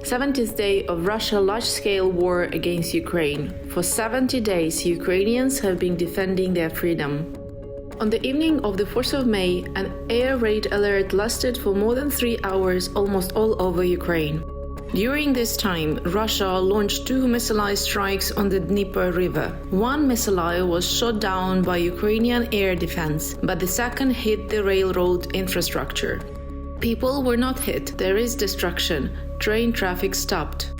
70th day of Russia's large-scale war against Ukraine. For 70 days, Ukrainians have been defending their freedom. On the evening of the 4th of May, an air raid alert lasted for more than 3 hours almost all over Ukraine. During this time, Russia launched 2 missile strikes on the Dnieper River. One missile was shot down by Ukrainian air defense, but the second hit the railroad infrastructure. People were not hit. There is destruction. Train traffic stopped.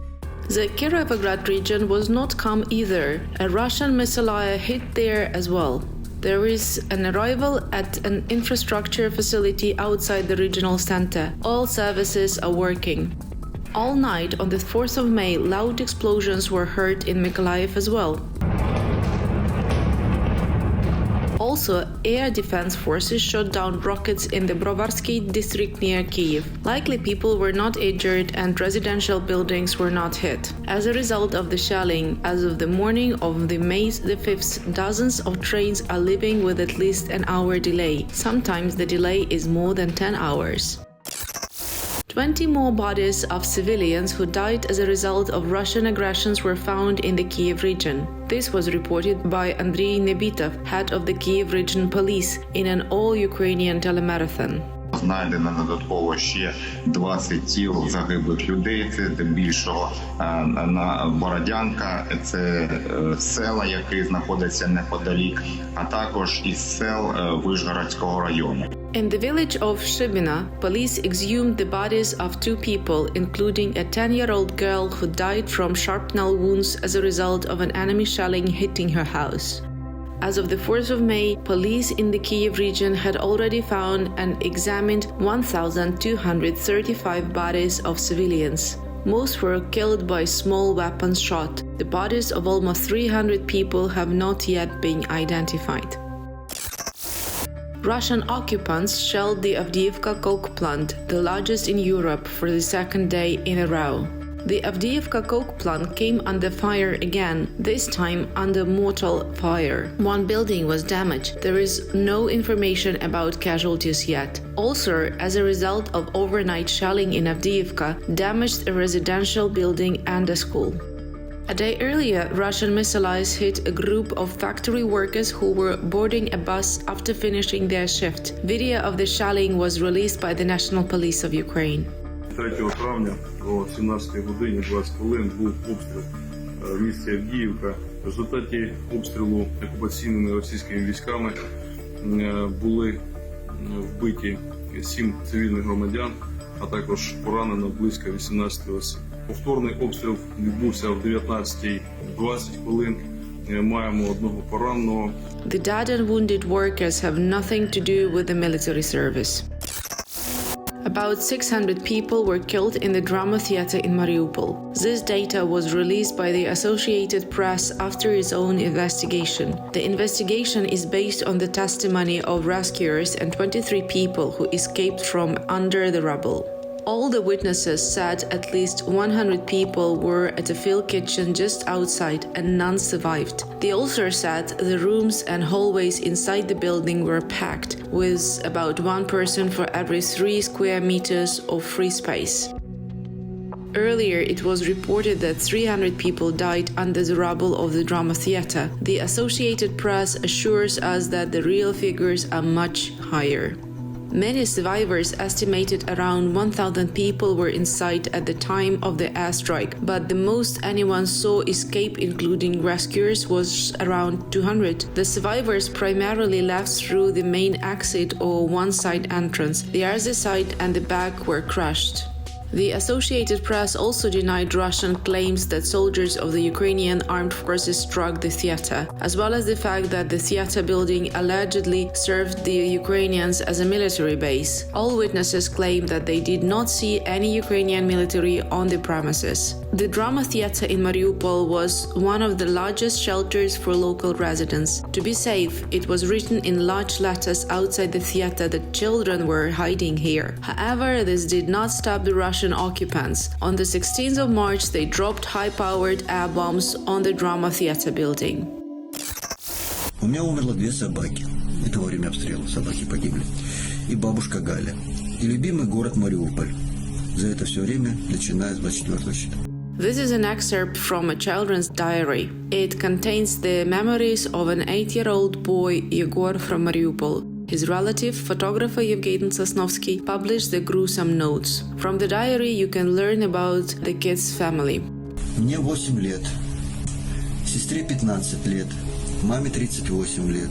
The Kirovograd region was not calm either. A Russian missile hit there as well. There is an arrival at an infrastructure facility outside the regional center. All services are working. All night on the 4th of May, loud explosions were heard in Mykolaiv as well. Also, air defense forces shot down rockets in the Brovarsky district near Kyiv. Likely people were not injured and residential buildings were not hit. As a result of the shelling, as of the morning of the May the 5th, dozens of trains are leaving with at least an hour delay. Sometimes the delay is more than 10 hours. 20 more bodies of civilians who died as a result of Russian aggressions were found in the Kyiv region. This was reported by Andriy Nebitov, head of the Kyiv region police, in an all-Ukrainian telemarathon. Знайдено додатково ще 20 тіл загиблих людей. Це здебільшого на Бородянка, це села, які знаходяться неподалік, а також із сел Вишгородського району. In the village of Shibina, police exhumed the bodies of 2 people, including a 10-year-old girl who died from shrapnel wounds as a result of an enemy shelling hitting her house. As of the 4th of May, police in the Kyiv region had already found and examined 1,235 bodies of civilians. Most were killed by small weapons shot. The bodies of almost 300 people have not yet been identified. Russian occupants shelled the Avdiivka coke plant, the largest in Europe, for the second day in a row. The Avdiivka coke plant came under fire again, this time under mortar fire. One building was damaged. There is no information about casualties yet. Also, as a result of overnight shelling in Avdiivka, damaged a residential building and a school. A day earlier, Russian missiles hit a group of factory workers who were boarding a bus after finishing their shift. Video of the shelling was released by the National Police of Ukraine. 3 травня о 17 годині 20 хвилин був обстріл в місті Авдіївка. В результаті обстрілу окупаційними російськими військами були вбиті 7 цивільних громадян, а також поранено близько 18 осіб. Повторний обстріл відбувся в 19:20 хвилин. Маємо одного пораненого. The dead and wounded workers have nothing to do with the military service. About 600 people were killed in the drama theater in Mariupol. This data was released by the Associated Press after its own investigation. The investigation is based on the testimony of rescuers and 23 people who escaped from under the rubble. All the witnesses said at least 100 people were at a field kitchen just outside and none survived. They also said the rooms and hallways inside the building were packed, with about 1 person for every 3 square meters of free space. Earlier, it was reported that 300 people died under the rubble of the drama theater. The Associated Press assures us that the real figures are much higher. Many survivors estimated around 1,000 people were inside at the time of the airstrike, but the most anyone saw escape, including rescuers, was around 200. The survivors primarily left through the main exit or one-side entrance. The other side and the back were crushed. The Associated Press also denied Russian claims that soldiers of the Ukrainian armed forces struck the theater, as well as the fact that the theater building allegedly served the Ukrainians as a military base. All witnesses claim that they did not see any Ukrainian military on the premises. The drama theater in Mariupol was one of the largest shelters for local residents. To be safe, it was written in large letters outside the theater that children were hiding here. However, this did not stop the Russian occupants. On the 16th of March, they dropped high-powered air bombs on the drama theater building. У меня умерло 2 собаки. Это во время обстрела собаки погибли. И бабушка Галя. И любимый город Мариуполь. за это все время, начиная с 24 числа. This is an excerpt from a children's diary. It contains the memories of an 8-year-old boy, Yegor from Mariupol. His relative, photographer Evgeny Sosnovsky, published the gruesome notes. From the diary you can learn about the kid's family. Мне 8 лет, сестре 15 лет, маме 38 лет.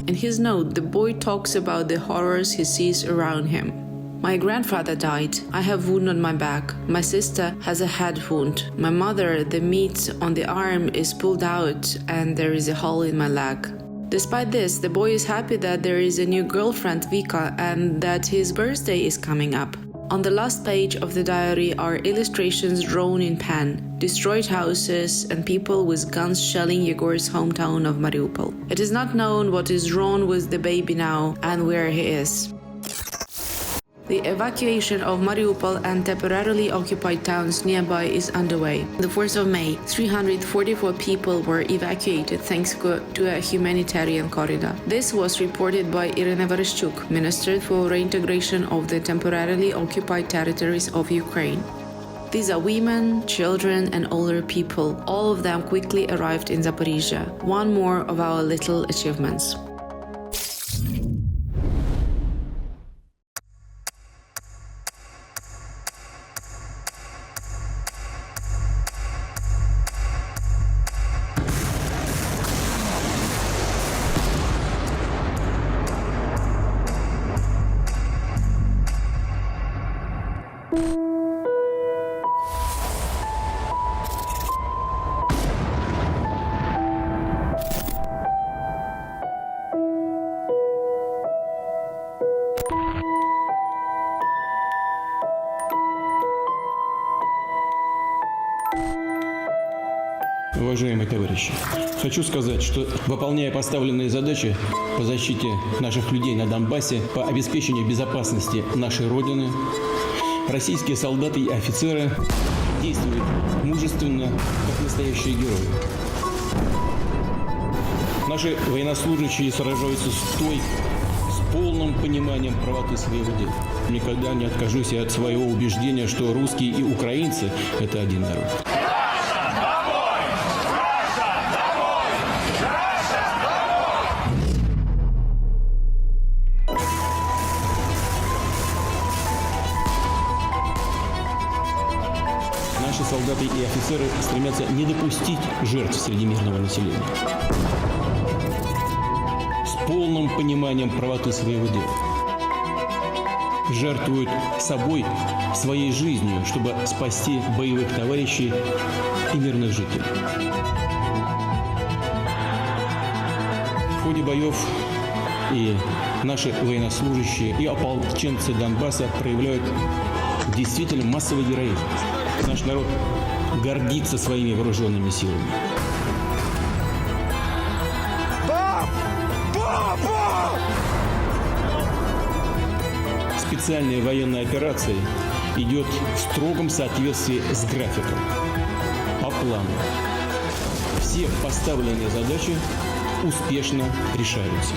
In his note, the boy talks about the horrors he sees around him. My grandfather died. I have wound on my back. My sister has a head wound. My mother, the meat on the arm is pulled out and there is a hole in my leg. Despite this, the boy is happy that there is a new girlfriend, Vika, and that his birthday is coming up. On the last page of the diary are illustrations drawn in pen, destroyed houses and people with guns shelling Yegor's hometown of Mariupol. It is not known what is wrong with the baby now and where he is. The evacuation of Mariupol and temporarily occupied towns nearby is underway. On the 4th of May, 344 people were evacuated thanks to a humanitarian corridor. This was reported by Irina Vereshchuk, Minister for Reintegration of the temporarily occupied territories of Ukraine. These are women, children and older people. All of them quickly arrived in Zaporizhia. One more of our little achievements. Уважаемые товарищи, хочу сказать, что выполняя поставленные задачи по защите наших людей на Донбассе, по обеспечению безопасности нашей Родины, российские солдаты и офицеры действуют мужественно, как настоящие герои. Наши военнослужащие сражаются с полным пониманием правоты своего дела. Никогда не откажусь от своего убеждения, что русские и украинцы – это один народ. Наши солдаты и офицеры стремятся не допустить жертв среди мирного населения. С полным пониманием правоты своего дела. Жертвуют собой, своей жизнью, чтобы спасти боевых товарищей и мирных жителей. В ходе боев и наши военнослужащие, и ополченцы Донбасса проявляют действительно массовый героизм. Наш народ гордится своими вооруженными силами. Специальная военная операция идет в строгом соответствии с графиком, по плану. Все поставленные задачи успешно решаются.